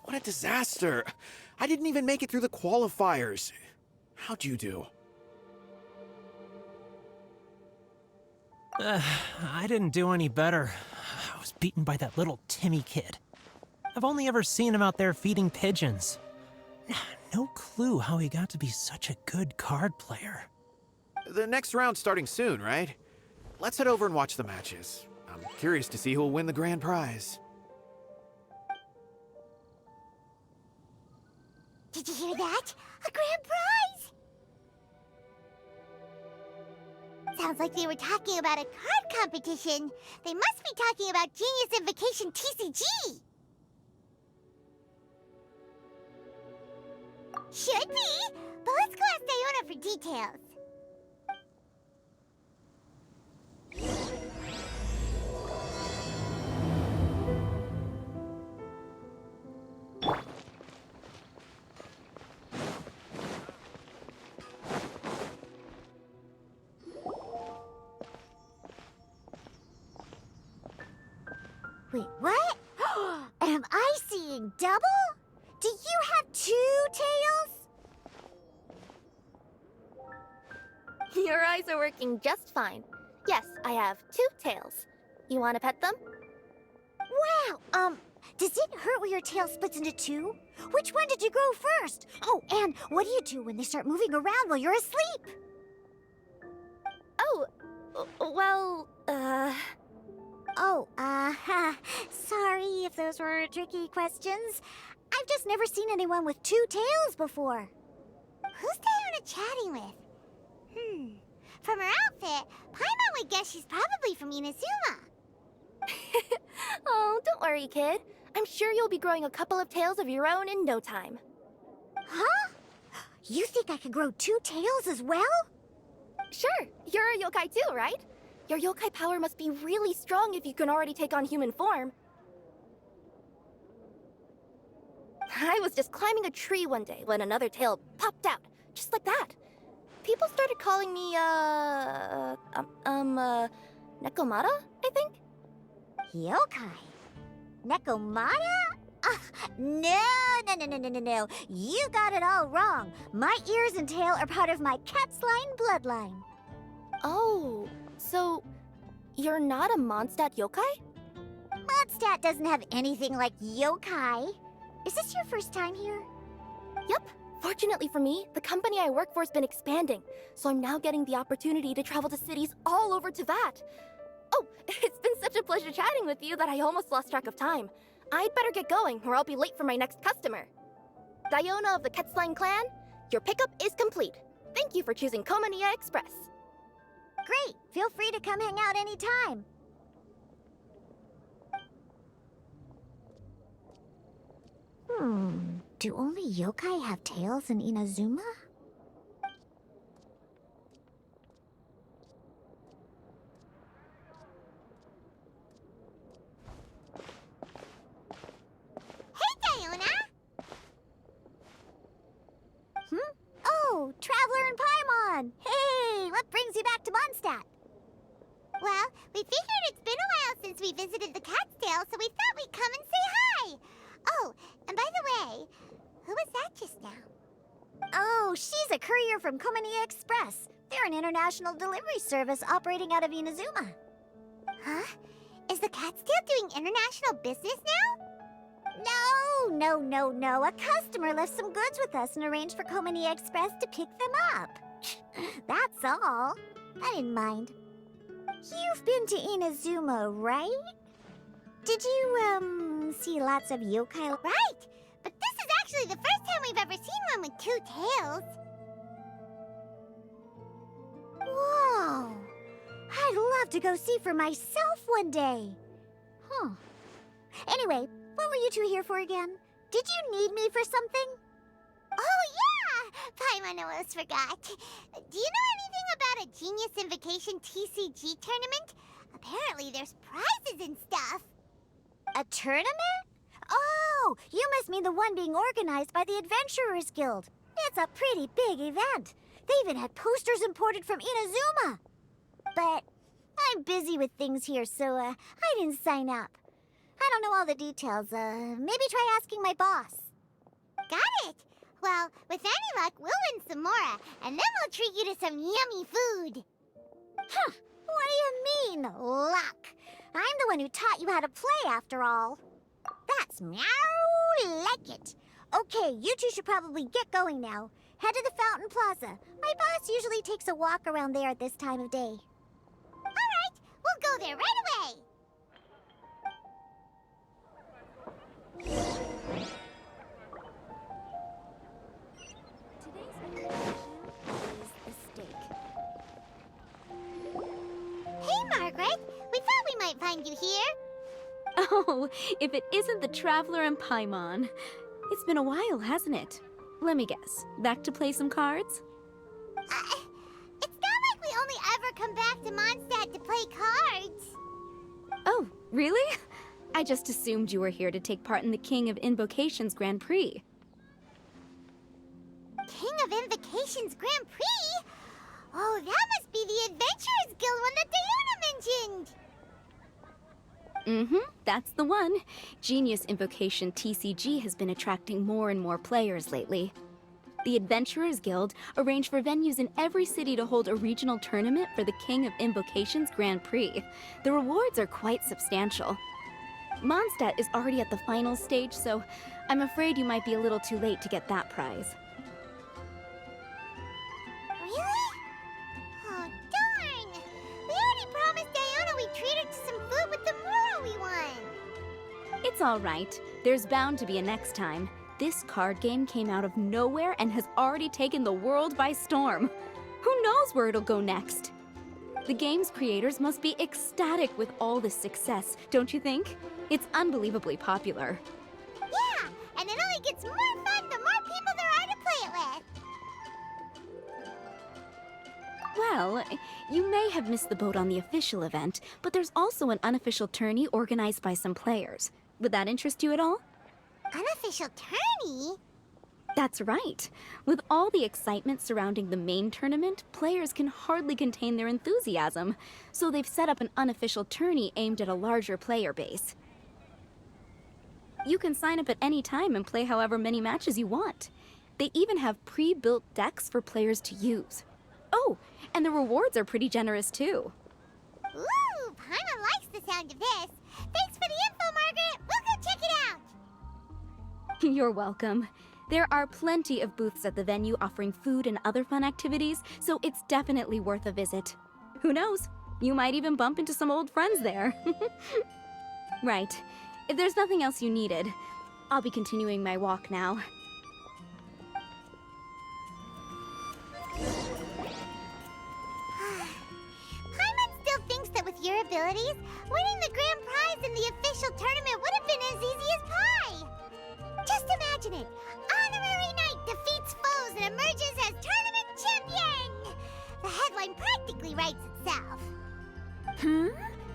What a disaster. I didn't even make it through the qualifiers. How'd you do? I didn't do any better. I was beaten by that little Timmy kid. I've only ever seen him out there feeding pigeons. No clue how he got to be such a good card player. The next round's starting soon, right? Let's head over and watch the matches. I'm curious to see who'll win the grand prize. Did you hear that? A grand prize! Sounds like they were talking about a card competition. They must be talking about Genius Invocation TCG! Should be, but let's go ask Diona for details. Wait, what? Am I seeing double? Do you have 2 tails? Your eyes are working just fine. Yes, I have 2 tails. You want to pet them? Wow, does it hurt when your tail splits into 2? Which one did you grow first? Oh, and what do you do when they start moving around while you're asleep? Oh, well, sorry if those were tricky questions. I've just never seen anyone with 2 tails before. Who's Diona chatting with? From her outfit, Paimon would guess she's probably from Inazuma. Oh, don't worry, kid. I'm sure you'll be growing a couple of tails of your own in no time. Huh? You think I could grow 2 tails as well? Sure, you're a yokai too, right? Your yokai power must be really strong if you can already take on human form. I was just climbing a tree one day when another tail popped out, just like that. People started calling me, Nekomata, I think? Yokai? Nekomata? No. You got it all wrong. My ears and tail are part of my cat's line bloodline. Oh, so you're not a Mondstadt yokai? Mondstadt doesn't have anything like yokai. Is this your first time here? Yep. Fortunately for me, the company I work for has been expanding, so I'm now getting the opportunity to travel to cities all over Teyvat. Oh, it's been such a pleasure chatting with you that I almost lost track of time. I'd better get going, or I'll be late for my next customer. Diona of the Ketsline clan, your pickup is complete. Thank you for choosing Komania Express. Great! Feel free to come hang out anytime. Do only yokai have tails in Inazuma? Hey, Diona! Oh, Traveler and Paimon! Hey, what brings you back to Mondstadt? Well, we figured it's been a while since we visited the Cat's-tail, so we thought we'd come and say hi! Oh, and by the way, who was that just now? Oh, she's a courier from Komania Express. They're an international delivery service operating out of Inazuma. Huh? Is the Cat's-tail doing international business now? No. A customer left some goods with us and arranged for Komania Express to pick them up. That's all. I didn't mind. You've been to Inazuma, right? Did you, see lots of yokai? Right! But this is actually the first time we've ever seen one with 2 tails. Whoa! I'd love to go see for myself one day. Huh. Anyway, what were you two here for again? Did you need me for something? Oh, yeah! Paimon almost forgot. Do you know anything about a Genius Invocation TCG tournament? Apparently there's prizes and stuff. A tournament? Oh, you must mean the one being organized by the Adventurers Guild. It's a pretty big event. They even had posters imported from Inazuma. But I'm busy with things here, so I didn't sign up. I don't know all the details. Maybe try asking my boss. Got it. Well, with any luck, we'll win some more, and then we'll treat you to some yummy food. Huh. What do you mean, luck? I'm the one who taught you how to play, after all. That's meow like it. Okay, you two should probably get going now. Head to the Fountain Plaza. My boss usually takes a walk around there at this time of day. All right, we'll go there right away. Hey, Margaret. We thought we might find you here. Oh, if it isn't the Traveler and Paimon. It's been a while, hasn't it? Let me guess. Back to play some cards? It's not like we only ever come back to Mondstadt to play cards. Oh, really? I just assumed you were here to take part in the King of Invocations Grand Prix. King of Invocations Grand Prix? Oh, that must be the Adventurers Guild one that Diana mentioned. That's the one. Genius Invocation TCG has been attracting more and more players lately. The Adventurers Guild arranged for venues in every city to hold a regional tournament for the King of Invocations Grand Prix. The rewards are quite substantial. Mondstadt is already at the final stage, so I'm afraid you might be a little too late to get that prize. Really? Oh, darn! We already promised Diana we'd treat her to some food with the moral we won. It's all right. There's bound to be a next time. This card game came out of nowhere and has already taken the world by storm. Who knows where it'll go next? The game's creators must be ecstatic with all this success, don't you think? It's unbelievably popular. Yeah, and it only gets more fun the more people there are to play it with. Well, you may have missed the boat on the official event, but there's also an unofficial tourney organized by some players. Would that interest you at all? Unofficial tourney? That's right. With all the excitement surrounding the main tournament, players can hardly contain their enthusiasm. So they've set up an unofficial tourney aimed at a larger player base. You can sign up at any time and play however many matches you want. They even have pre-built decks for players to use. Oh, and the rewards are pretty generous too. Ooh, Paimon likes the sound of this. Thanks for the info, Margaret. We'll go check it out. You're welcome. There are plenty of booths at the venue offering food and other fun activities, so it's definitely worth a visit. Who knows? You might even bump into some old friends there. Right. If there's nothing else you needed, I'll be continuing my walk now. Paimon still thinks that with your abilities, winning the grand prize in the official tournament would have been as easy as pie. Just imagine it. Honorary Knight defeats foes and emerges as tournament champion. The headline practically writes itself.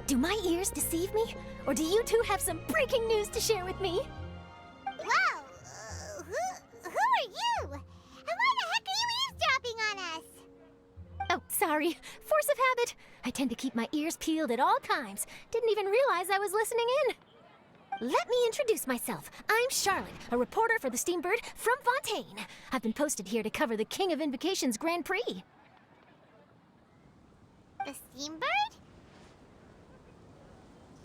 Do my ears deceive me? Or do you two have some breaking news to share with me? Whoa! Who are you? And why the heck are you eavesdropping on us? Oh, sorry. Force of habit. I tend to keep my ears peeled at all times. Didn't even realize I was listening in. Let me introduce myself. I'm Charlotte, a reporter for the Steambird from Fontaine. I've been posted here to cover the King of Invocations Grand Prix. The Steambird?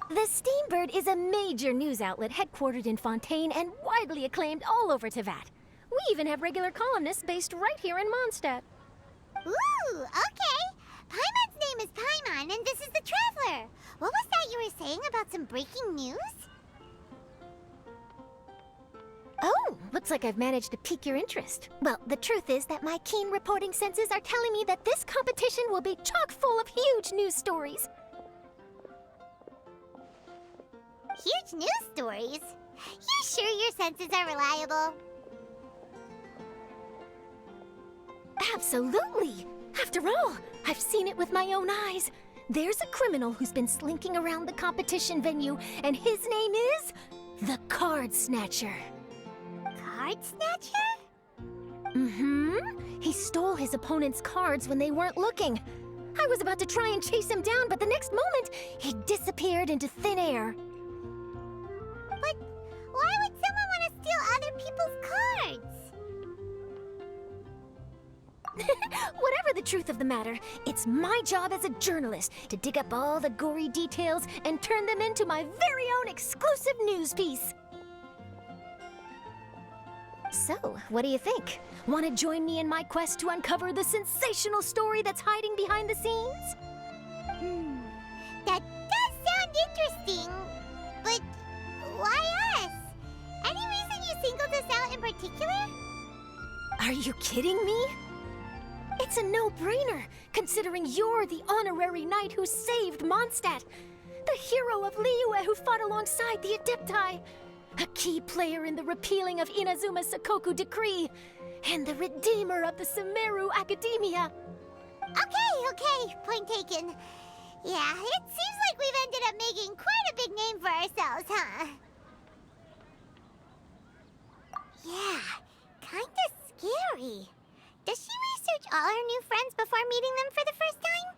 The Steambird is a major news outlet headquartered in Fontaine and widely acclaimed all over Teyvat. We even have regular columnists based right here in Mondstadt. Ooh, okay. Paimon's name is Paimon, and this is the Traveler. What was that you were saying about some breaking news? Oh, looks like I've managed to pique your interest. Well, the truth is that my keen reporting senses are telling me that this competition will be chock full of huge news stories. Huge news stories? You sure your senses are reliable? Absolutely! After all, I've seen it with my own eyes. There's a criminal who's been slinking around the competition venue, and his name is the Card Snatcher. Card Snatcher? He stole his opponent's cards when they weren't looking. I was about to try and chase him down, but the next moment, he disappeared into thin air. Whatever the truth of the matter, it's my job as a journalist to dig up all the gory details and turn them into my very own exclusive news piece. So, what do you think? Want to join me in my quest to uncover the sensational story that's hiding behind the scenes? That does sound interesting, but why us? Any reason you singled us out in particular? Are you kidding me? It's a no-brainer, considering you're the honorary knight who saved Mondstadt, the hero of Liyue who fought alongside the Adepti, a key player in the repealing of Inazuma's Sakoku decree, and the redeemer of the Sumeru Academia. Okay, point taken. Yeah, it seems like we've ended up making quite a big name for ourselves, huh? Yeah, kinda scary. Does she research all her new friends before meeting them for the first time?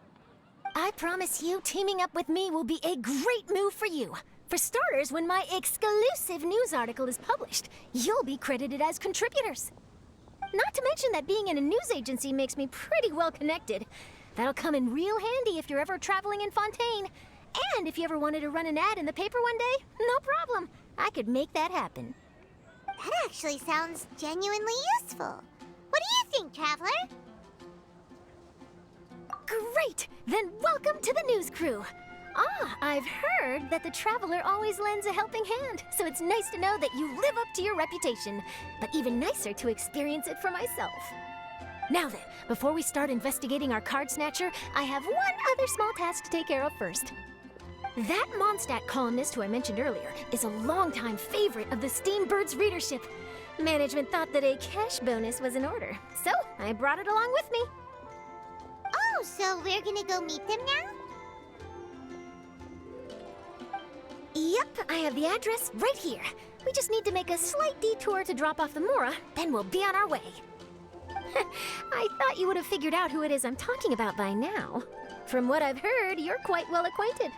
I promise you, teaming up with me will be a great move for you. For starters, when my exclusive news article is published, you'll be credited as contributors. Not to mention that being in a news agency makes me pretty well connected. That'll come in real handy if you're ever traveling in Fontaine. And if you ever wanted to run an ad in the paper one day, no problem. I could make that happen. That actually sounds genuinely useful. What do you think, Traveler? Great! Then welcome to the news crew. I've heard that the Traveler always lends a helping hand, so it's nice to know that you live up to your reputation, but even nicer to experience it for myself. Now then, before we start investigating our card snatcher, I have one other small task to take care of first. That Mondstadt columnist who I mentioned earlier is a longtime favorite of the Steambird's readership. Management thought that a cash bonus was in order, so I brought it along with me. Oh, so we're gonna go meet them now? Yep, I have the address right here. We just need to make a slight detour to drop off the Mora, then we'll be on our way. I thought you would have figured out who it is I'm talking about by now. From what I've heard, you're quite well acquainted.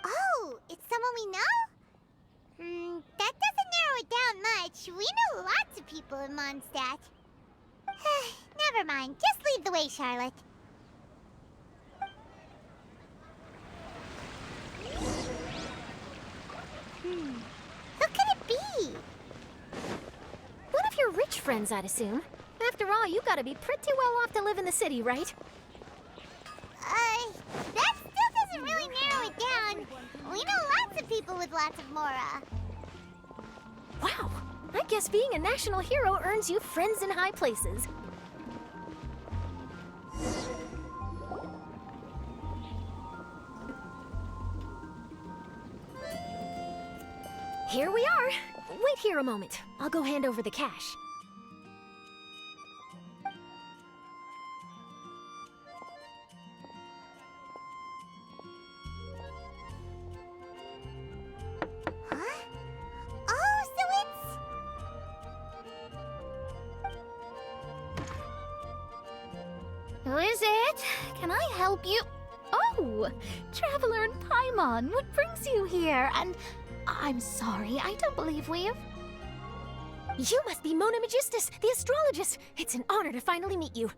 Oh, it's someone we know? That doesn't narrow it down much. We know lots of people in Mondstadt. Never mind, just lead the way, Charlotte. Who could it be? One of your rich friends, I'd assume. After all, you gotta be pretty well off to live in the city, right? That still doesn't really narrow it down. We know lots of people with lots of Mora. Wow, I guess being a national hero earns you friends in high places. Here we are. Wait here a moment. I'll go hand over the cash. Huh? Oh, so it's... Who is it? Can I help you? Oh, Traveler and Paimon, what brings you here? And I'm sorry, I don't believe we've... You must be Mona Magistus, the astrologist. It's an honor to finally meet you.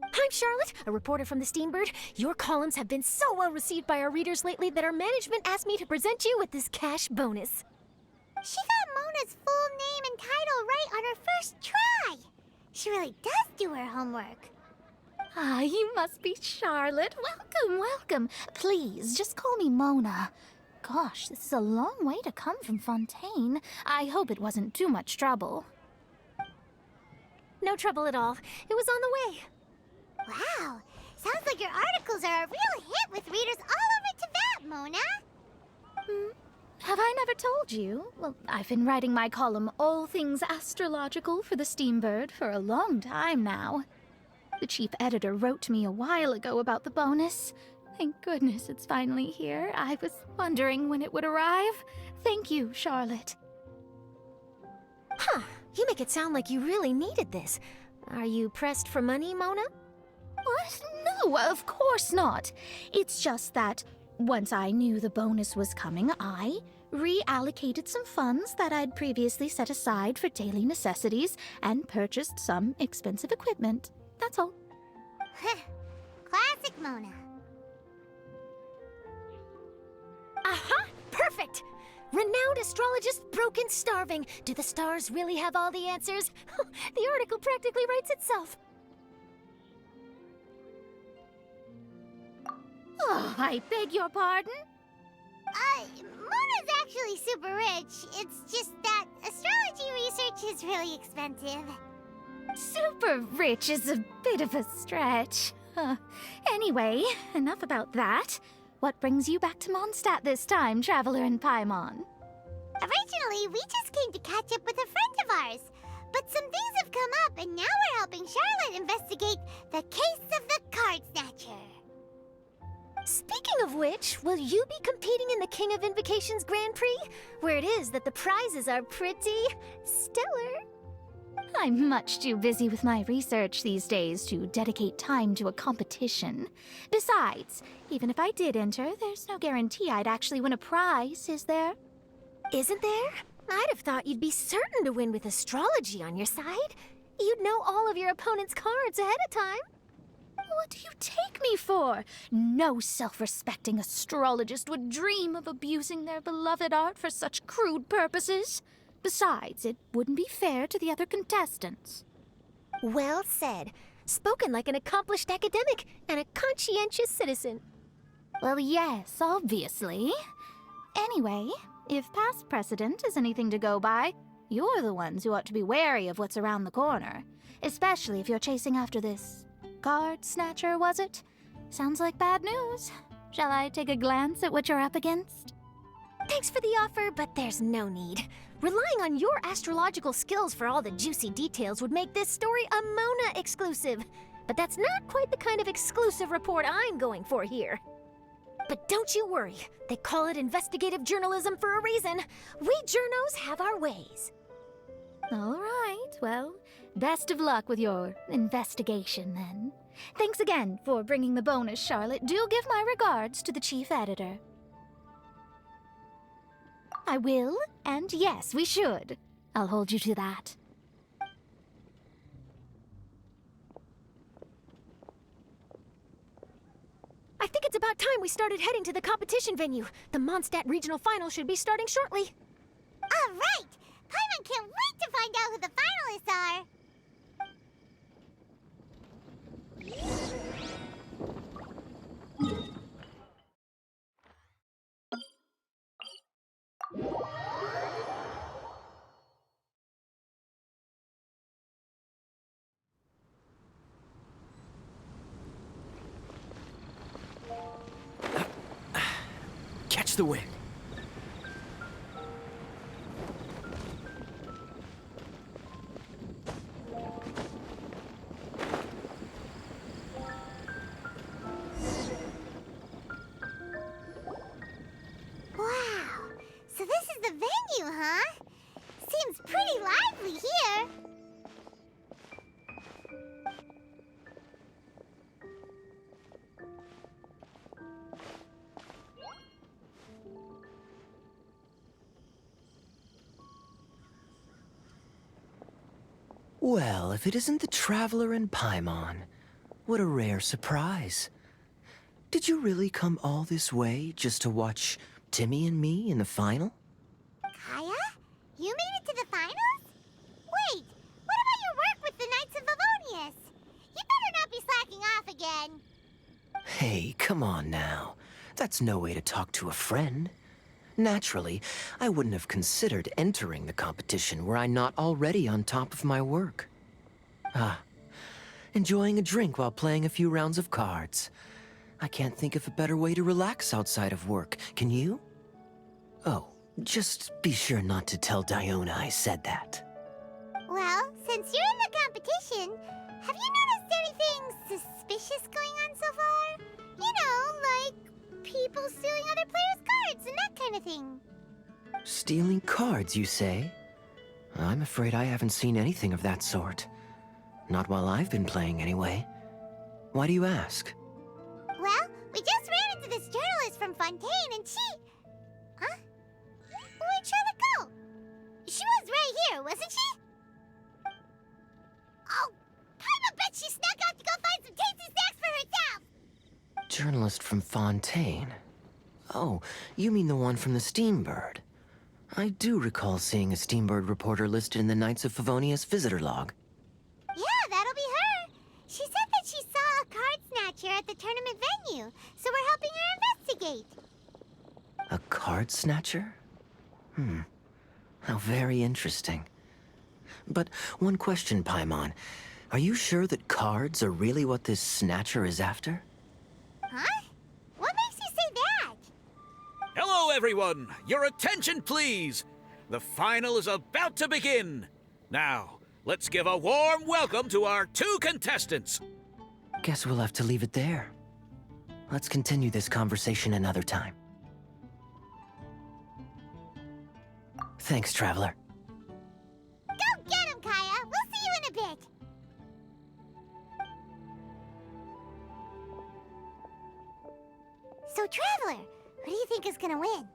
I'm Charlotte, a reporter from the Steambird. Your columns have been so well received by our readers lately that our management asked me to present you with this cash bonus. She got Mona's full name and title right on her first try. She really does do her homework. Ah, you must be Charlotte. Welcome, welcome. Please, just call me Mona. Gosh, this is a long way to come from Fontaine. I hope it wasn't too much trouble. No trouble at all. It was on the way. Wow, sounds like your articles are a real hit with readers all over Teyvat, Mona. Have I never told you? Well, I've been writing my column All Things Astrological for the Steambird for a long time now. The chief editor wrote to me a while ago about the bonus. Thank goodness it's finally here. I was wondering when it would arrive. Thank you, Charlotte. Huh, you make it sound like you really needed this. Are you pressed for money, Mona? What? No, of course not. It's just that once I knew the bonus was coming, I reallocated some funds that I'd previously set aside for daily necessities and purchased some expensive equipment. That's all. Classic Mona. Aha! Perfect! Renowned astrologist Broken Starving. Do the stars really have all the answers? The article practically writes itself. Oh, I beg your pardon? Mona's actually super rich. It's just that astrology research is really expensive. Super rich is a bit of a stretch. Anyway, enough about that. What brings you back to Mondstadt this time, Traveler in Paimon? Originally, we just came to catch up with a friend of ours. But some things have come up, and now we're helping Charlotte investigate the case of the Card Snatcher. Speaking of which, will you be competing in the King of Invocations Grand Prix? Where it is that the prizes are pretty stellar. I'm much too busy with my research these days to dedicate time to a competition. Besides, even if I did enter, there's no guarantee I'd actually win a prize, is there? Isn't there? I'd have thought you'd be certain to win with astrology on your side. You'd know all of your opponent's cards ahead of time. What do you take me for? No self-respecting astrologist would dream of abusing their beloved art for such crude purposes. Besides, it wouldn't be fair to the other contestants. Well said. Spoken like an accomplished academic and a conscientious citizen. Well, yes, obviously. Anyway, if past precedent is anything to go by, you're the ones who ought to be wary of what's around the corner. Especially if you're chasing after this Card Snatcher, was it? Sounds like bad news. Shall I take a glance at what you're up against? Thanks for the offer, but there's no need. Relying on your astrological skills for all the juicy details would make this story a Mona exclusive. But that's not quite the kind of exclusive report I'm going for here. But don't you worry. They call it investigative journalism for a reason. We journos have our ways. All right, well, best of luck with your investigation, then. Thanks again for bringing the bonus, Charlotte. Do give my regards to the chief editor. I will, and yes, we should. I'll hold you to that. I think it's about time we started heading to the competition venue. The Mondstadt Regional Final should be starting shortly. All right! Paimon can't wait to find out who the finalists are! Catch the wind. Wow! So this is the venue, huh? Seems pretty lively here. Well, if it isn't the Traveler in Paimon, what a rare surprise. Did you really come all this way just to watch Timmy and me in the final? Kaya? You made it to the finals? Wait, what about your work with the Knights of Livonius? You better not be slacking off again. Hey, come on now. That's no way to talk to a friend. Naturally, I wouldn't have considered entering the competition were I not already on top of my work. Enjoying a drink while playing a few rounds of cards. I can't think of a better way to relax outside of work, can you? Oh, just be sure not to tell Diona I said that. Well, since you're in the competition, have you noticed anything suspicious going on so far? You know, like people stealing other players' cards and that kind of thing. Stealing cards, you say? I'm afraid I haven't seen anything of that sort. Not while I've been playing, anyway. Why do you ask? Well, we just ran into this journalist from Fontaine and she... Huh? wasn't she? Oh, Paima bet she snuck off to go find some tasty snacks for herself! Journalist from Fontaine. Oh, you mean the one from the Steambird. I do recall seeing a Steambird reporter listed in the Knights of Favonius visitor log. Yeah, that'll be her. She said that she saw a card snatcher at the tournament venue, so we're helping her investigate. A card snatcher? How very interesting. But one question, Paimon. Are you sure that cards are really what this snatcher is after? Huh? What makes you say that? Hello, everyone! Your attention, please! The final is about to begin! Now, let's give a warm welcome to our 2 contestants! Guess we'll have to leave it there. Let's continue this conversation another time. Thanks, Traveler. Go get him, Kaya! We'll see you in a bit! So, Traveler, who do you think is gonna win?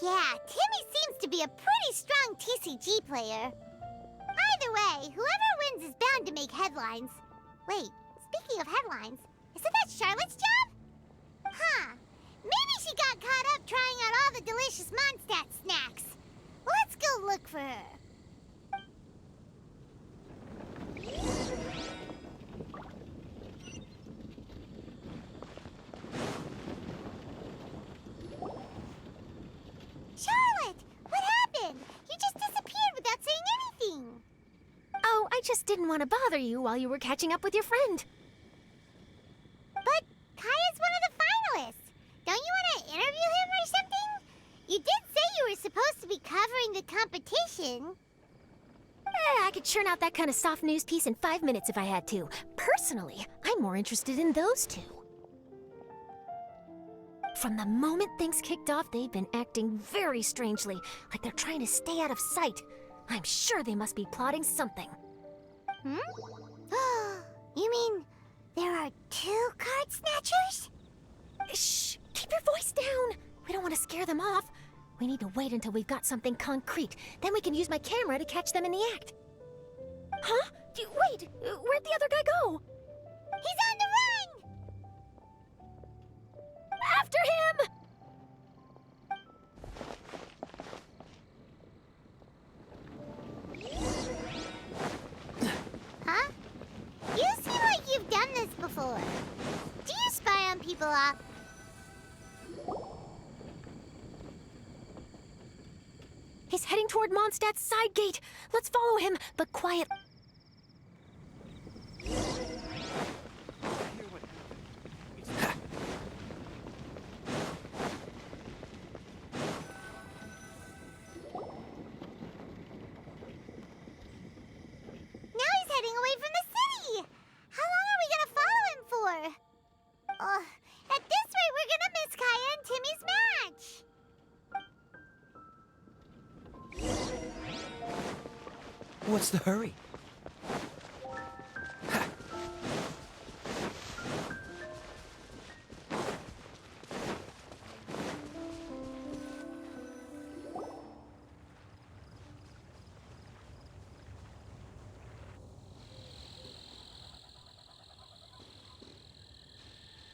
Yeah, Timmy seems to be a pretty strong TCG player. Either way, whoever wins is bound to make headlines. Wait, speaking of headlines, isn't that Charlotte's job? Huh. Maybe she got caught up trying out all the delicious Monштad snacks. Let's go look for her. Charlotte! What happened? You just disappeared without saying anything. Oh, I just didn't want to bother you while you were catching up with your friend. But Kaya's one of the finalists. Don't you want to interview him or something? You did say you were supposed to be covering the competition. I could churn out that kind of soft news piece in 5 minutes if I had to. Personally, I'm more interested in those 2. From the moment things kicked off, they've been acting very strangely, like they're trying to stay out of sight. I'm sure they must be plotting something. You mean there are 2 card snatchers? Shh! Keep your voice down! We don't want to scare them off. We need to wait until we've got something concrete. Then we can use my camera to catch them in the act. Huh? Wait! Where'd the other guy go? He's on the run! After him! Huh? You seem like you've done this before. Do you spy on people off? He's heading toward Mondstad's side gate. Let's follow him, but quiet. At this rate, we're gonna miss Kaya and Timmy's match! What's the hurry?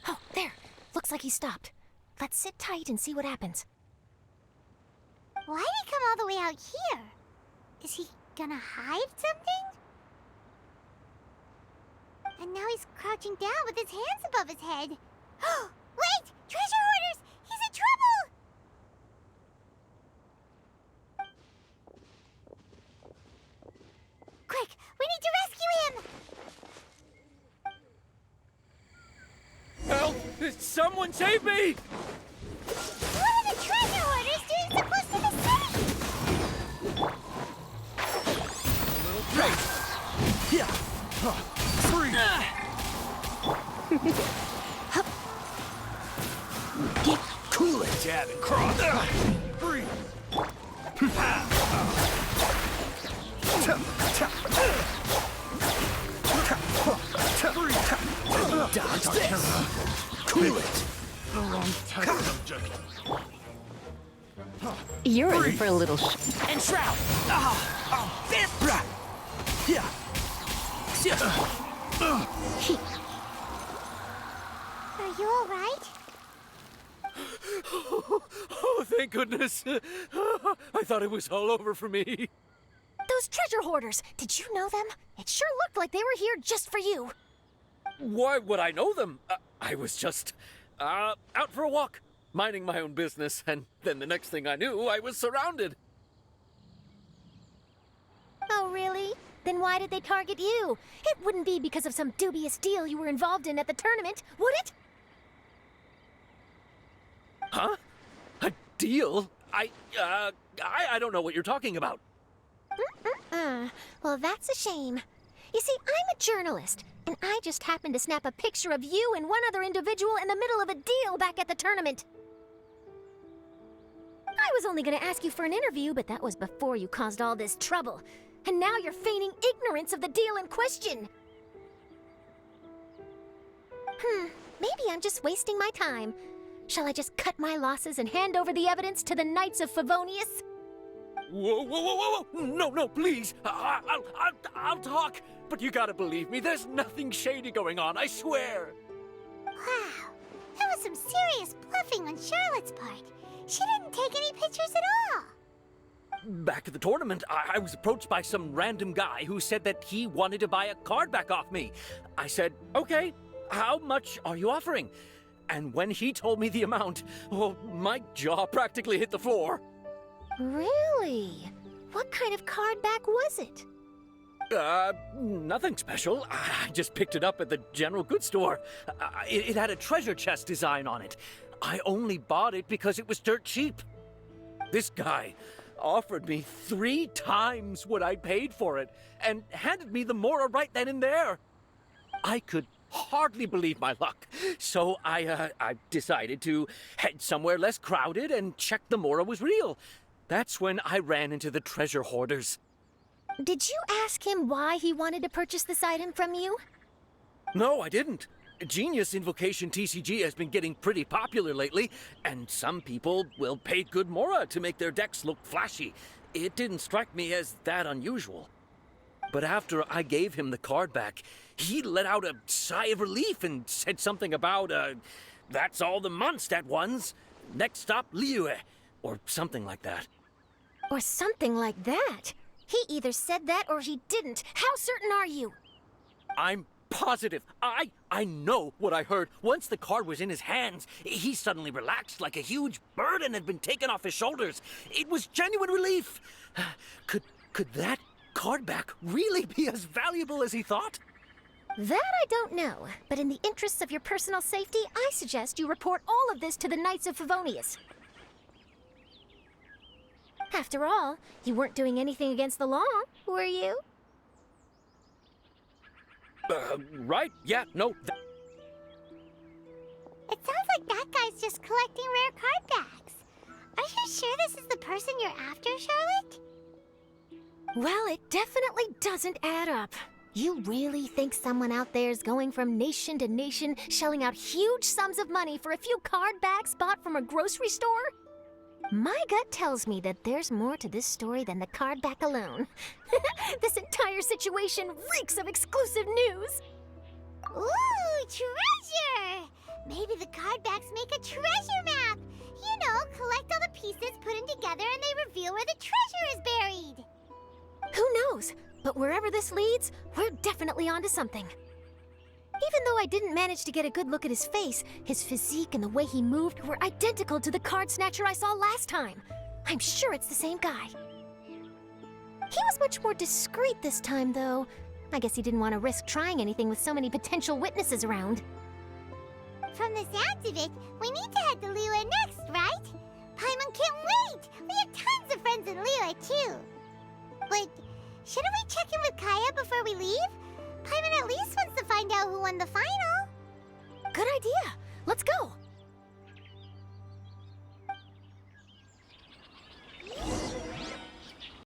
Oh, there. Looks like he stopped. Let's sit tight and see what happens. Why'd he come all the way out here? Is he gonna hide something? And now he's crouching down with his hands above his head. Wait! Treasure hoarders! He's in trouble! Quick! We need to rescue him! Help! Someone save me! What are the treasure hoarders doing so close to the city? Great! Yeah! Free! Cool it! Jab and cross! Free! Dodge this! Cool it! You're in for a little And Shroud! Are you all right? Oh, thank goodness. I thought it was all over for me. Those treasure hoarders, did you know them? It sure looked like they were here just for you. Why would I know them? I was just out for a walk, minding my own business, and then the next thing I knew, I was surrounded. Oh, really? Then why did they target you? It wouldn't be because of some dubious deal you were involved in at the tournament, would it? Huh? A deal? I don't know what you're talking about. Well, that's a shame. You see, I'm a journalist, and I just happened to snap a picture of you and one other individual in the middle of a deal back at the tournament. I was only going to ask you for an interview, but that was before you caused all this trouble. And now you're feigning ignorance of the deal in question. Maybe I'm just wasting my time. Shall I just cut my losses and hand over the evidence to the Knights of Favonius? Whoa. No, please. I'll talk. But you gotta believe me, there's nothing shady going on, I swear. Wow, that was some serious bluffing on Charlotte's part. She didn't take any pictures at all. Back at the tournament, I was approached by some random guy who said that he wanted to buy a card back off me. I said, okay, how much are you offering? And when he told me the amount, oh, my jaw practically hit the floor. Really? What kind of card back was it? Nothing special. I just picked it up at the general goods store. It had a treasure chest design on it. I only bought it because it was dirt cheap. This guy offered me 3 times what I paid for it and handed me the Mora right then and there. I could hardly believe my luck, so I decided to head somewhere less crowded and check the Mora was real. That's when I ran into the treasure hoarders. Did you ask him why he wanted to purchase this item from you? No, I didn't. Genius Invocation TCG has been getting pretty popular lately, and some people will pay good Mora to make their decks look flashy. It didn't strike me as that unusual. But after I gave him the card back, he let out a sigh of relief and said something about, that's all the Monштad ones. Next stop, Liyue, or something like that. Or something like that? He either said that or he didn't. How certain are you? I'm positive. I know what I heard. Once the card was in his hands, he suddenly relaxed like a huge burden had been taken off his shoulders. It was genuine relief. Could that card back really be as valuable as he thought? That I don't know, but in the interests of your personal safety, I suggest you report all of this to the Knights of Favonius. After all, you weren't doing anything against the law, were you? Right, yeah, no. It sounds like that guy's just collecting rare card backs. Are you sure this is the person you're after, Charlotte? Well, it definitely doesn't add up. You really think someone out there is going from nation to nation, shelling out huge sums of money for a few card backs bought from a grocery store? My gut tells me that there's more to this story than the card back alone. This entire situation reeks of exclusive news. Ooh, treasure! Maybe the card backs make a treasure map. You know, collect all the pieces, put them together, and they reveal where the treasure is buried. Who knows? But wherever this leads, we're definitely onto something. Even though I didn't manage to get a good look at his face, his physique and the way he moved were identical to the card snatcher I saw last time. I'm sure it's the same guy. He was much more discreet this time, though. I guess he didn't want to risk trying anything with so many potential witnesses around. From the sounds of it, we need to head to Liyue next, right? Paimon can't wait! We have tons of friends in Liyue, too. But shouldn't we check in with Kaya before we leave? Paimon at least wants to find out who won the final. Good idea. Let's go.